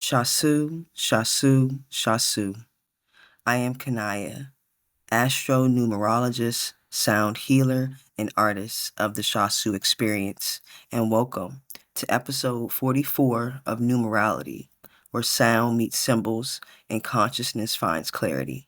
Shasu, Shasu, Shasu. I am Kanaya, astro-numerologist, sound healer, and artist of the Shasu experience, and welcome to episode 44 of Numerality, where sound meets symbols and consciousness finds clarity.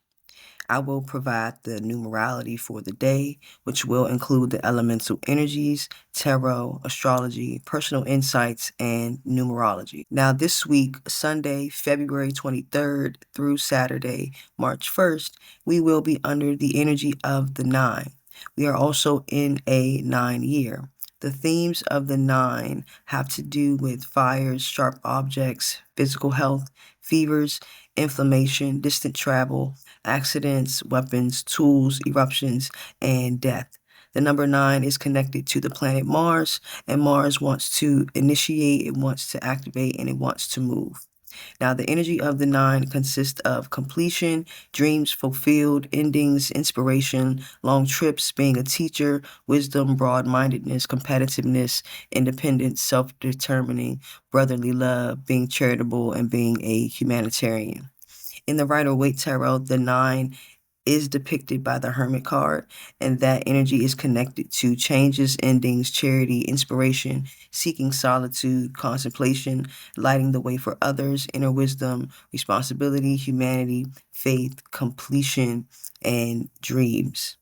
I will provide the numerality for the day, which will include the elemental energies, tarot, astrology, personal insights, and numerology. Now, this week, Sunday, February 23rd through Saturday, March 1st, we will be under the energy of the 9. We are also in a 9 year. The themes of the 9 have to do with fires, sharp objects, physical health, fevers, inflammation, distant travel, accidents, weapons, tools, eruptions, and death. The number 9 is connected to the planet Mars, and Mars wants to initiate, it wants to activate, and it wants to move. Now, the energy of the 9 consists of completion, dreams fulfilled, endings, inspiration, long trips, being a teacher, wisdom, broad-mindedness, competitiveness, independence, self-determining, brotherly love, being charitable, and being a humanitarian. In the Rider-Waite Tarot, the 9 is depicted by the Hermit card, and that energy is connected to changes, endings, charity, inspiration, seeking solitude, contemplation, lighting the way for others, inner wisdom, responsibility, humanity, faith, completion, and dreams.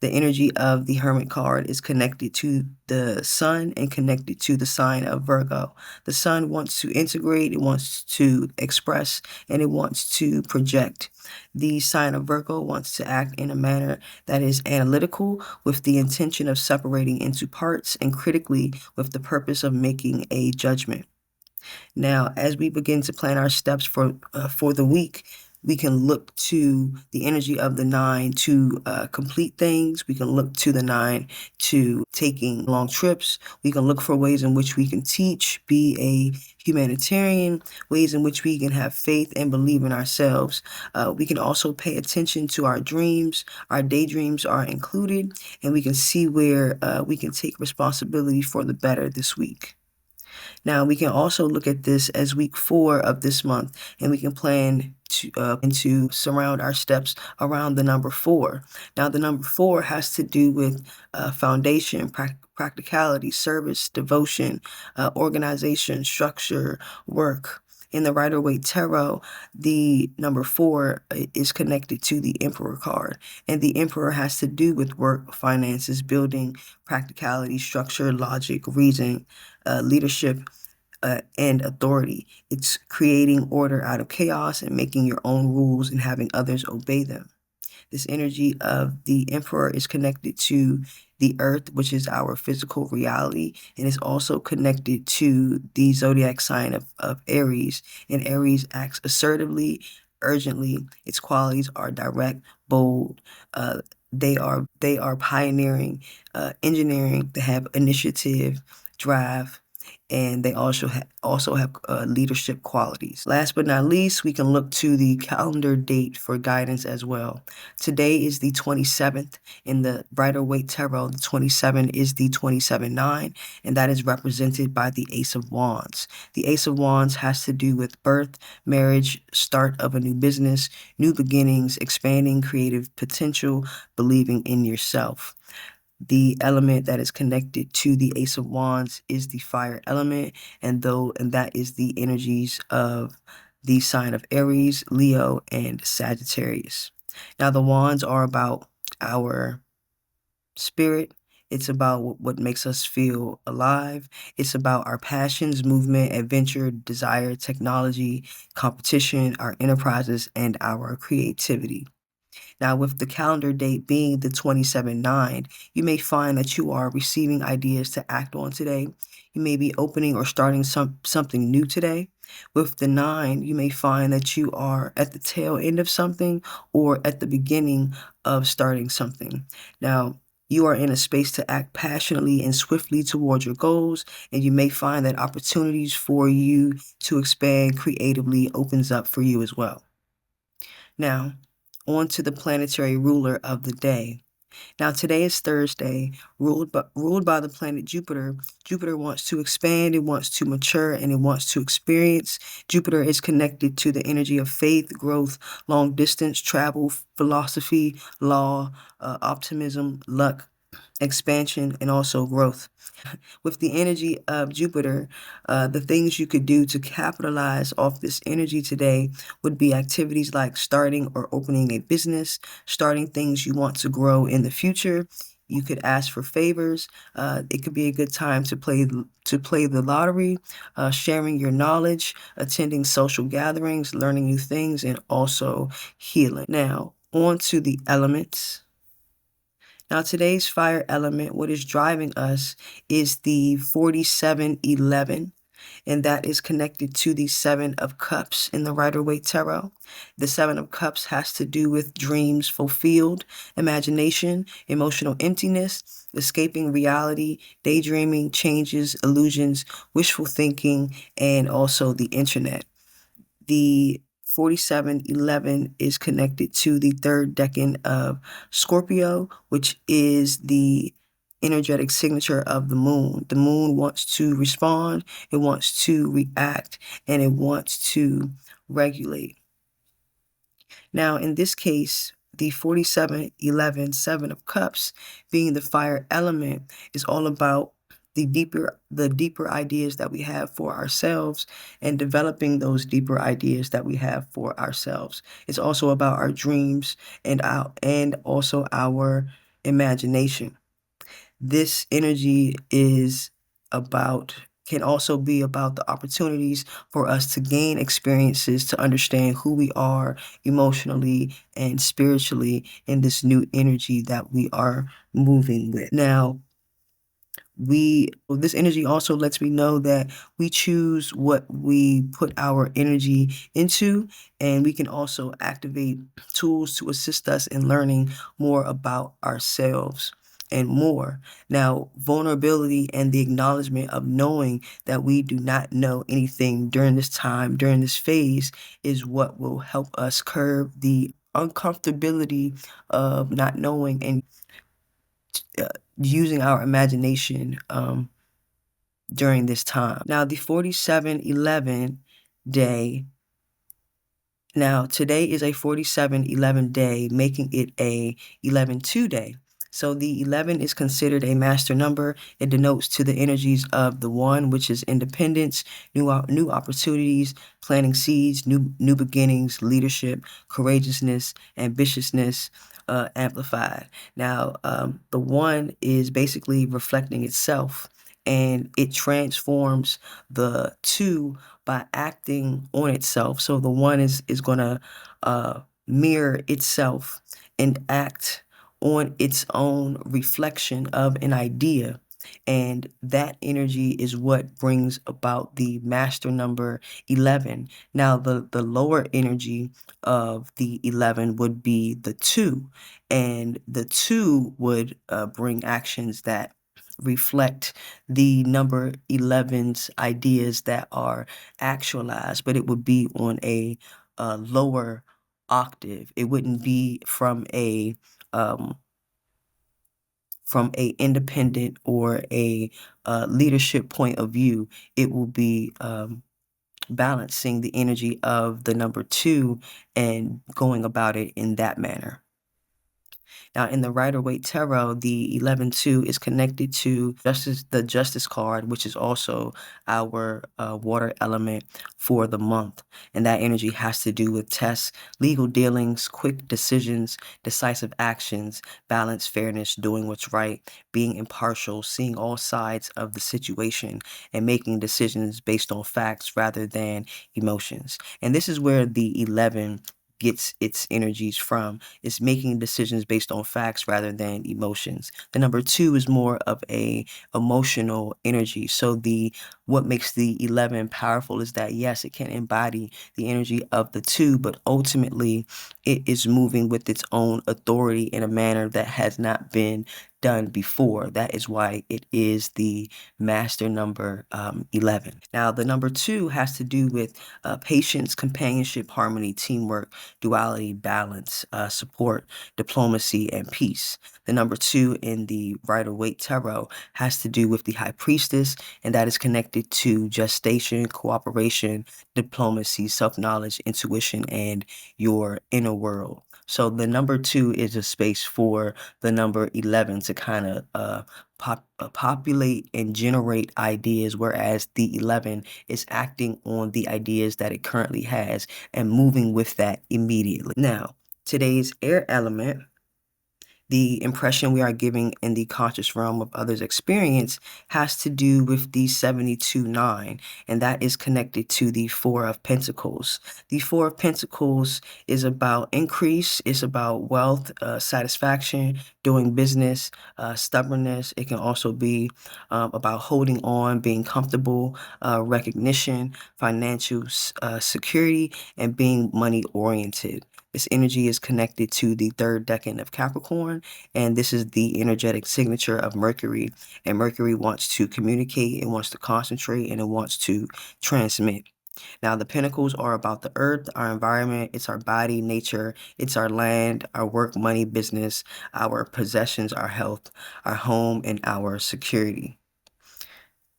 The energy of the Hermit card is connected to the Sun and connected to the sign of Virgo. The Sun wants to integrate, it wants to express, and it wants to project. The sign of Virgo wants to act in a manner that is analytical with the intention of separating into parts and critically with the purpose of making a judgment. Now, as we begin to plan our steps for the week, we can look to the energy of the 9 to complete things. We can look to the 9 to taking long trips. We can look for ways in which we can teach, be a humanitarian, ways in which we can have faith and believe in ourselves. We can also pay attention to our dreams. Our daydreams are included, and we can see where we can take responsibility for the better this week. Now, we can also look at this as week 4 of this month, and we can plan to surround our steps around the number 4. Now, the number 4 has to do with foundation, practicality, service, devotion, organization, structure, work. In the Rider-Waite Tarot, the number 4 is connected to the Emperor card, and the Emperor has to do with work, finances, building, practicality, structure, logic, reason, leadership, and authority. It's creating order out of chaos and making your own rules and having others obey them. This energy of the Emperor is connected to the Earth, which is our physical reality, and is also connected to the zodiac sign of Aries. And Aries acts assertively, urgently. Its qualities are direct, bold. They are pioneering, engineering. They have initiative, drive, and they also have leadership qualities. Last but not least, we can look to the calendar date for guidance as well. Today is the 27th. In the Rider-Waite Tarot, the 27 is the 27-9, and that is represented by the Ace of Wands. The Ace of Wands has to do with birth, marriage, start of a new business, new beginnings, expanding creative potential, believing in yourself. The element that is connected to the Ace of Wands is the fire element, and that is the energies of the sign of Aries, Leo, and Sagittarius. Now, the wands are about our spirit. It's about what makes us feel alive. It's about our passions, movement, adventure, desire, technology, competition, our enterprises, and our creativity. Now, with the calendar date being the 27-9, you may find that you are receiving ideas to act on today. You may be opening or starting something new today. With the 9, you may find that you are at the tail end of something or at the beginning of starting something. Now, you are in a space to act passionately and swiftly towards your goals, and you may find that opportunities for you to expand creatively opens up for you as well. Now, on to the planetary ruler of the day. Now, today is Thursday, ruled by the planet Jupiter. Jupiter wants to expand, it wants to mature, and it wants to experience. Jupiter is connected to the energy of faith, growth, long distance travel, philosophy, law, optimism, luck, expansion, and also growth. With the energy of Jupiter, the things you could do to capitalize off this energy today would be activities like starting or opening a business, starting things you want to grow in the future. You could ask for favors. It could be a good time to play the lottery, sharing your knowledge, attending social gatherings, learning new things, and also healing. Now, on to the elements. Now, today's fire element, what is driving us is the 4711, and that is connected to the Seven of Cups in the Rider-Waite Tarot. The Seven of Cups has to do with dreams fulfilled, imagination, emotional emptiness, escaping reality, daydreaming, changes, illusions, wishful thinking, and also the internet. The 4711 is connected to the third decan of Scorpio, which is the energetic signature of the moon. The moon wants to respond, it wants to react, and it wants to regulate. Now, in this case, the 4711, Seven of Cups, being the fire element, is all about the deeper ideas that we have for ourselves and developing those deeper ideas that we have for ourselves. It's also about our dreams and also our imagination. This energy can also be about the opportunities for us to gain experiences to understand who we are emotionally and spiritually in this new energy that we are moving with. Now, this energy also lets me know that we choose what we put our energy into, and we can also activate tools to assist us in learning more about ourselves and more. Now, vulnerability and the acknowledgement of knowing that we do not know anything during this time, during this phase, is what will help us curb the uncomfortability of not knowing and using our imagination during this time. Now, the 4711 day. Now, today is a 4711 day, making it a 11-2 day. So the 11 is considered a master number. It denotes to the energies of the 1, which is independence, new opportunities, planting seeds, new beginnings, leadership, courageousness, ambitiousness, amplified. Now, the 1 is basically reflecting itself, and it transforms the 2 by acting on itself. So the 1 is going to mirror itself and act on its own reflection of an idea. And that energy is what brings about the master number 11. Now, the lower energy of the 11 would be the 2, and the 2 would bring actions that reflect the number 11's ideas that are actualized, but it would be on a lower octave. It wouldn't be from a independent or a leadership point of view. It will be balancing the energy of the number 2 and going about it in that manner. Now, in the Rider-Waite Tarot, the 11-2 is connected to the Justice card, which is also our water element for the month. And that energy has to do with tests, legal dealings, quick decisions, decisive actions, balance, fairness, doing what's right, being impartial, seeing all sides of the situation, and making decisions based on facts rather than emotions. And this is where the 11 gets its energies from. It's making decisions based on facts rather than emotions. The number 2 is more of a emotional energy. So the what makes the 11 powerful is that, yes, it can embody the energy of the 2, but ultimately it is moving with its own authority in a manner that has not been done before. That is why it is the master number 11. Now, the number 2 has to do with patience, companionship, harmony, teamwork, duality, balance, support, diplomacy, and peace. The number 2 in the Rider-Waite Tarot has to do with the High Priestess, and that is connected to gestation, cooperation, diplomacy, self-knowledge, intuition, and your inner world. So the number 2 is a space for the number 11 to kind of populate and generate ideas, whereas the 11 is acting on the ideas that it currently has and moving with that immediately. Now, today's air element, the impression we are giving in the conscious realm of others' experience, has to do with the 72-9, and that is connected to the 4 of Pentacles. The 4 of Pentacles is about increase, it's about wealth, satisfaction, doing business, stubbornness. It can also be about holding on, being comfortable, recognition, financial security, and being money-oriented. This energy is connected to the 3rd decan of Capricorn, and this is the energetic signature of Mercury. And Mercury wants to communicate, it wants to concentrate, and it wants to transmit. Now, the Pentacles are about the earth, our environment, it's our body, nature, it's our land, our work, money, business, our possessions, our health, our home, and our security.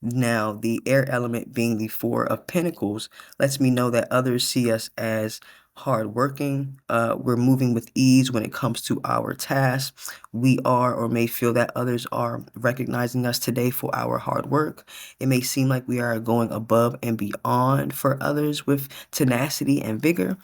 Now, the air element being the 4 of Pentacles lets me know that others see us as hardworking. We're moving with ease when it comes to our tasks. We are or may feel that others are recognizing us today for our hard work. It may seem like we are going above and beyond for others with tenacity and vigor.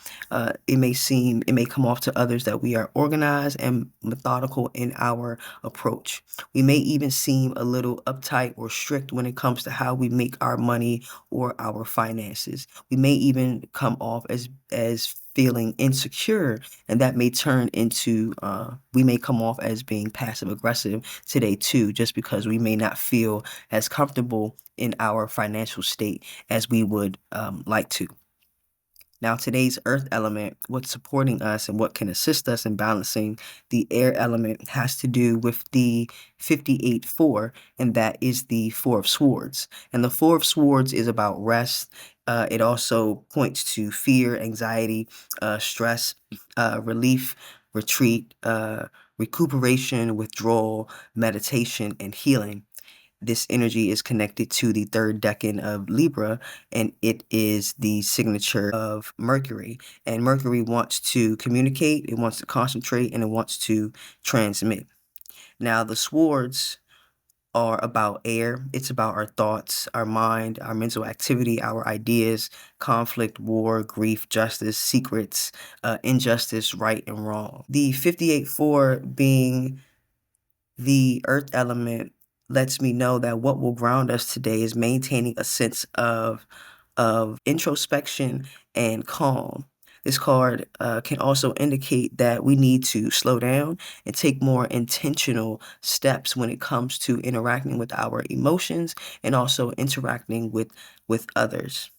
It may come off to others that we are organized and methodical in our approach. We may even seem a little uptight or strict when it comes to how we make our money or our finances. We may even come off as feeling insecure, and that may turn into, we may come off as being passive aggressive today too, just because we may not feel as comfortable in our financial state as we would like to. Now, today's earth element, what's supporting us and what can assist us in balancing the air element has to do with the 58-4, and that is the 4 of Swords. And the 4 of Swords is about rest. It also points to fear, anxiety, stress, relief, retreat, recuperation, withdrawal, meditation, and healing. This energy is connected to the 3rd decan of Libra, and it is the signature of Mercury. And Mercury wants to communicate, it wants to concentrate, and it wants to transmit. Now, the swords are about air. It's about our thoughts, our mind, our mental activity, our ideas, conflict, war, grief, justice, secrets, injustice, right and wrong. The 58-4 being the earth element lets me know that what will ground us today is maintaining a sense of introspection and calm. This card can also indicate that we need to slow down and take more intentional steps when it comes to interacting with our emotions and also interacting with others.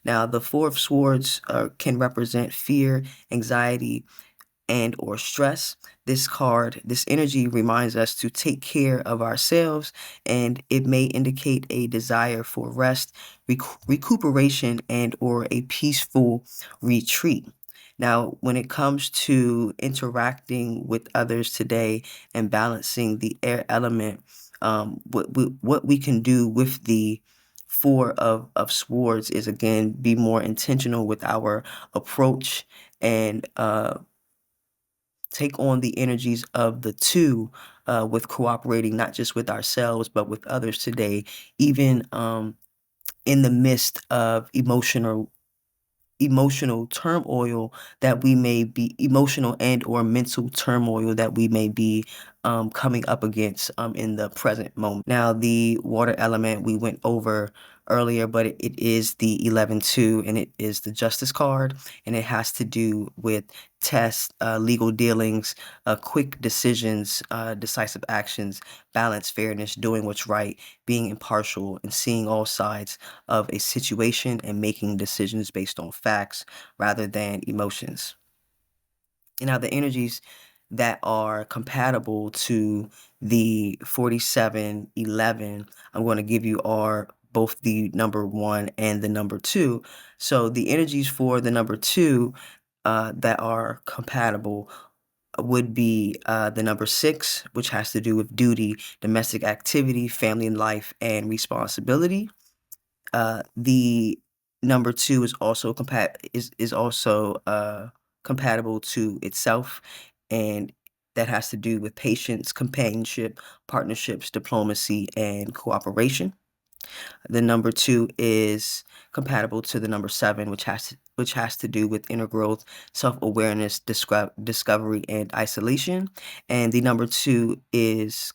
Now, the 4 of Swords can represent fear, anxiety, and or stress. This energy reminds us to take care of ourselves, and it may indicate a desire for rest, recuperation, and or a peaceful retreat. Now, when it comes to interacting with others today and balancing the air element, what we can do with the 4 of Swords is, again, be more intentional with our approach and take on the energies of the 2 with cooperating not just with ourselves but with others today, even in the midst of emotional turmoil that we may be, emotional and or mental turmoil that we may be coming up against in the present moment. Now, the water element, we went over earlier, but it is the 11-2, and it is the Justice card, and it has to do with tests, legal dealings, quick decisions, decisive actions, balance, fairness, doing what's right, being impartial, and seeing all sides of a situation and making decisions based on facts rather than emotions. And now the energies that are compatible to the 4711, I'm going to give you are both the number 1 and the number 2. So the energies for the number 2 that are compatible would be the number 6, which has to do with duty, domestic activity, family life, and responsibility. The number 2 is also compatible to itself, and that has to do with patience, companionship, partnerships, diplomacy, and cooperation. The number 2 is compatible to the number 7, which has to do with inner growth, self-awareness, discovery, and isolation. And the number 2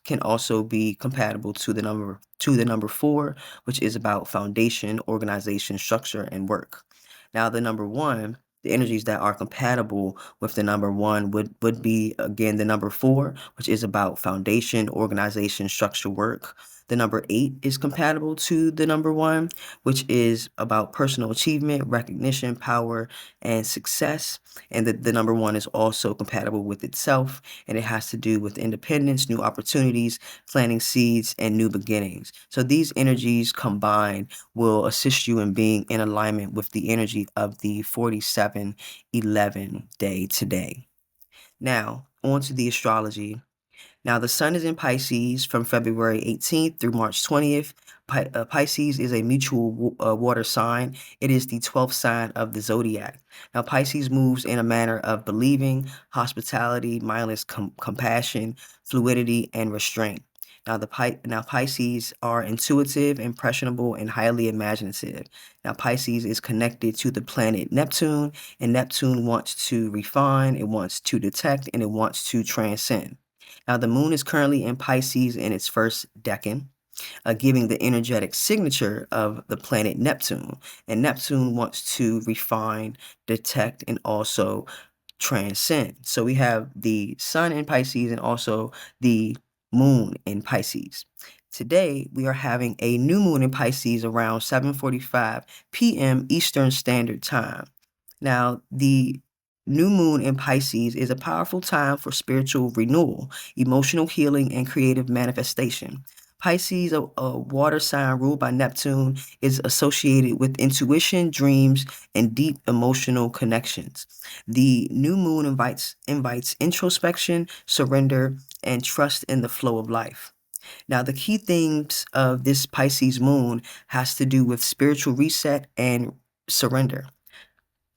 can also be compatible to the number 4, which is about foundation, organization, structure, and work. Now, the number 1, the energies that are compatible with the number 1 would be, again, the number 4, which is about foundation, organization, structure, work. The number 8 is compatible to the number 1, which is about personal achievement, recognition, power, and success. And the number 1 is also compatible with itself, and it has to do with independence, new opportunities, planting seeds, and new beginnings. So these energies combined will assist you in being in alignment with the energy of the 4711 day today. Now, on to the astrology. Now, the sun is in Pisces from February 18th through March 20th. Pisces is a mutual water sign. It is the 12th sign of the zodiac. Now, Pisces moves in a manner of believing, hospitality, mindless compassion, fluidity, and restraint. Now, Pisces are intuitive, impressionable, and highly imaginative. Now, Pisces is connected to the planet Neptune, and Neptune wants to refine, it wants to detect, and it wants to transcend. Now, the moon is currently in Pisces in its first decan, giving the energetic signature of the planet Neptune. And Neptune wants to refine, detect, and also transcend. So we have the sun in Pisces and also the moon in Pisces. Today, we are having a new moon in Pisces around 7:45 p.m. Eastern Standard Time. Now, the new moon in Pisces is a powerful time for spiritual renewal, emotional healing, and creative manifestation. Pisces, a water sign ruled by Neptune, is associated with intuition, dreams, and deep emotional connections. The new moon invites introspection, surrender, and trust in the flow of life. Now, the key themes of this Pisces moon has to do with spiritual reset and surrender.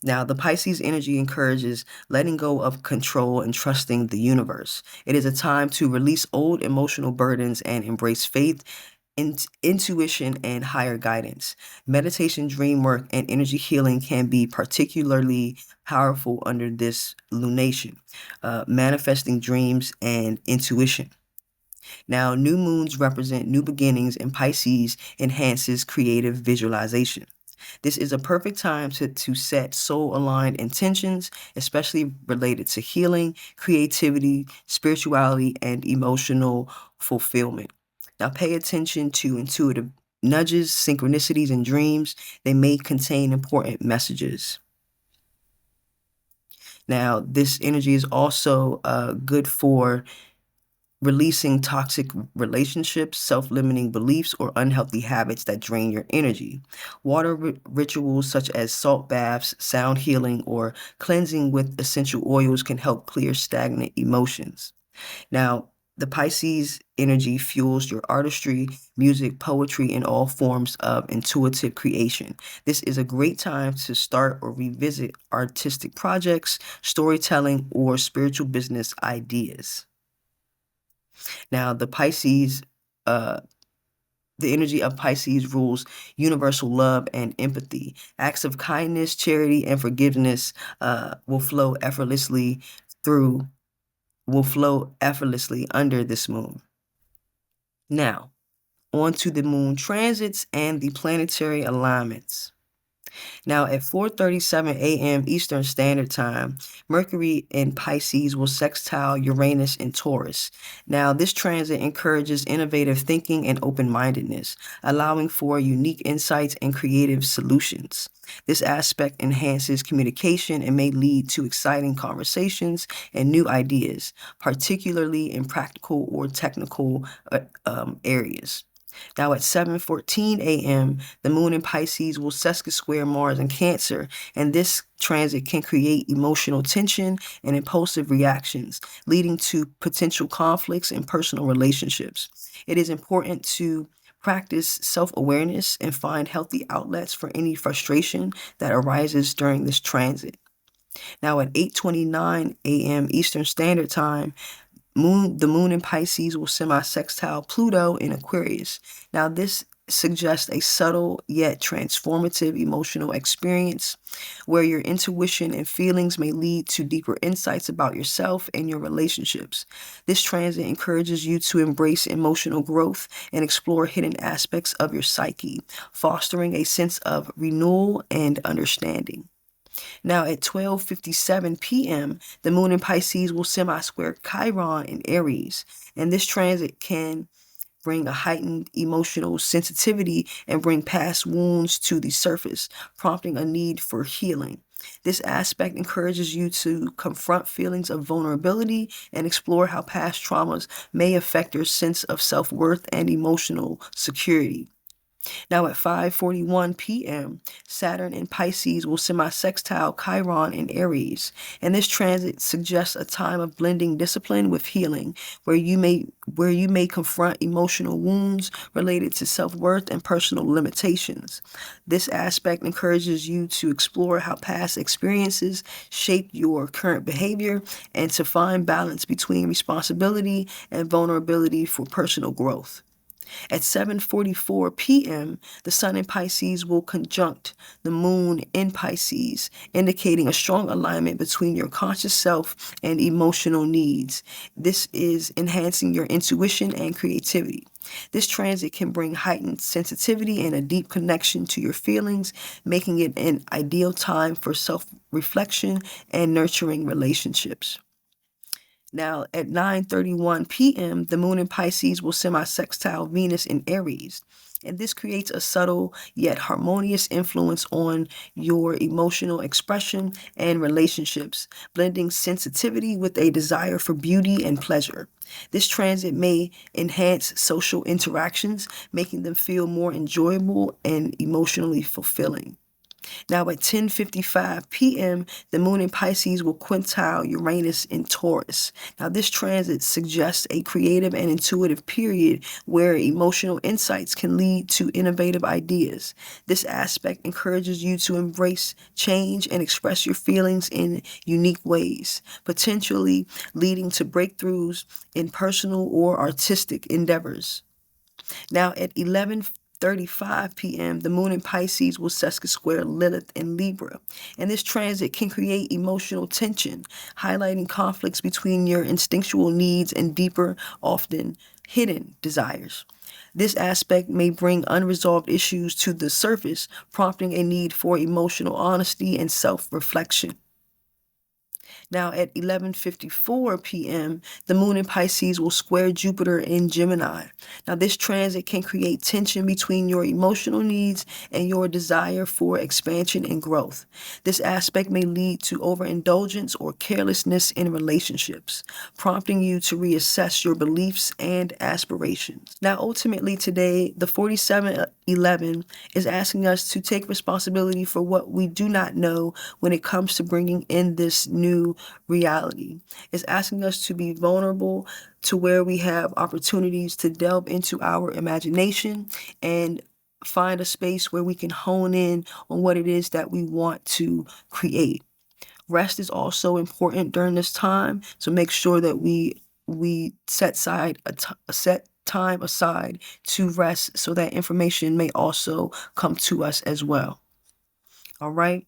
Now, the Pisces energy encourages letting go of control and trusting the universe. It is a time to release old emotional burdens and embrace faith, intuition, and higher guidance. Meditation, dream work, and energy healing can be particularly powerful under this lunation, manifesting dreams and intuition. Now, new moons represent new beginnings, and Pisces enhances creative visualization. This is a perfect time to set soul-aligned intentions, especially related to healing, creativity, spirituality, and emotional fulfillment. Now, pay attention to intuitive nudges, synchronicities, and dreams. They may contain important messages. Now, this energy is also good for releasing toxic relationships, self-limiting beliefs, or unhealthy habits that drain your energy. Water rituals such as salt baths, sound healing, or cleansing with essential oils can help clear stagnant emotions. Now, the Pisces energy fuels your artistry, music, poetry, and all forms of intuitive creation. This is a great time to start or revisit artistic projects, storytelling, or spiritual business ideas. Now, the energy of Pisces rules universal love and empathy. Acts of kindness, charity, and forgiveness will flow effortlessly under this moon. Now, onto the moon transits and the planetary alignments. Now, at 4:37 a.m. Eastern Standard Time, Mercury in Pisces will sextile Uranus in Taurus. Now, this transit encourages innovative thinking and open-mindedness, allowing for unique insights and creative solutions. This aspect enhances communication and may lead to exciting conversations and new ideas, particularly in practical or technical areas. Now at 7:14 a.m., the moon in Pisces will sesquisquare Mars in Cancer, and this transit can create emotional tension and impulsive reactions, leading to potential conflicts in personal relationships. It is important to practice self-awareness and find healthy outlets for any frustration that arises during this transit. Now at 8:29 a.m. Eastern Standard Time, the moon in Pisces will semi-sextile Pluto in Aquarius. Now, this suggests a subtle yet transformative emotional experience where your intuition and feelings may lead to deeper insights about yourself and your relationships. This transit encourages you to embrace emotional growth and explore hidden aspects of your psyche, fostering a sense of renewal and understanding. Now at 12:57 p.m., the moon in Pisces will semi-square Chiron in Aries, and this transit can bring a heightened emotional sensitivity and bring past wounds to the surface, prompting a need for healing. This aspect encourages you to confront feelings of vulnerability and explore how past traumas may affect your sense of self-worth and emotional security. Now at 5:41 p.m., Saturn in Pisces will semi-sextile Chiron in Aries, and this transit suggests a time of blending discipline with healing, where you may confront emotional wounds related to self-worth and personal limitations. This aspect encourages you to explore how past experiences shape your current behavior and to find balance between responsibility and vulnerability for personal growth. At 7:44 p.m., the sun in Pisces will conjunct the moon in Pisces, indicating a strong alignment between your conscious self and emotional needs. This is enhancing your intuition and creativity. This transit can bring heightened sensitivity and a deep connection to your feelings, making it an ideal time for self-reflection and nurturing relationships. Now, at 9:31 p.m., the moon in Pisces will semi-sextile Venus in Aries, and this creates a subtle yet harmonious influence on your emotional expression and relationships, blending sensitivity with a desire for beauty and pleasure. This transit may enhance social interactions, making them feel more enjoyable and emotionally fulfilling. Now at 10:55 p.m., the moon in Pisces will quintile Uranus in Taurus. Now this transit suggests a creative and intuitive period where emotional insights can lead to innovative ideas. This aspect encourages you to embrace change and express your feelings in unique ways, potentially leading to breakthroughs in personal or artistic endeavors. Now at 11:35 p.m., the moon in Pisces will sesquisquare Lilith in Libra, and this transit can create emotional tension, highlighting conflicts between your instinctual needs and deeper, often hidden desires. This aspect may bring unresolved issues to the surface, prompting a need for emotional honesty and self-reflection. Now at 11:54 p.m., the moon in Pisces will square Jupiter in Gemini. Now this transit can create tension between your emotional needs and your desire for expansion and growth. This aspect may lead to overindulgence or carelessness in relationships, prompting you to reassess your beliefs and aspirations. Now ultimately today, the 4711 is asking us to take responsibility for what we do not know when it comes to bringing in this new reality. It's asking us to be vulnerable to where we have opportunities to delve into our imagination and find a space where we can hone in on what it is that we want to create. Rest is also important during this time, so make sure that we set time aside to rest so that information may also come to us as well. All right.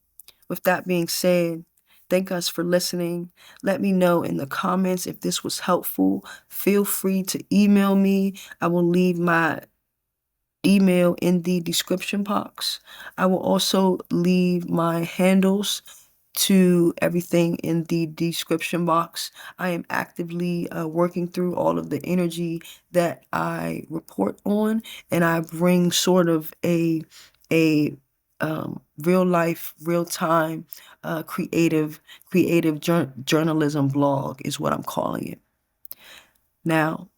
With that being said, thank us for listening. Let me know in the comments if this was helpful. Feel free to email me. I will leave my email in the description box. I will also leave my handles to everything in the description box. I am actively working through all of the energy that I report on, and I bring sort of a real life, real time, creative journalism blog is what I'm calling it. Now,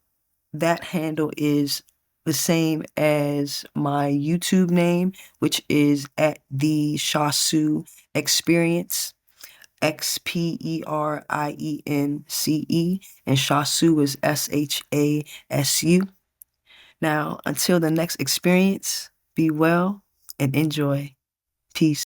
that handle is the same as my YouTube name, which is at the Shasu Experience, XPERIENCE, and Shasu is SHASU. Now, until the next experience, be well and enjoy. Peace.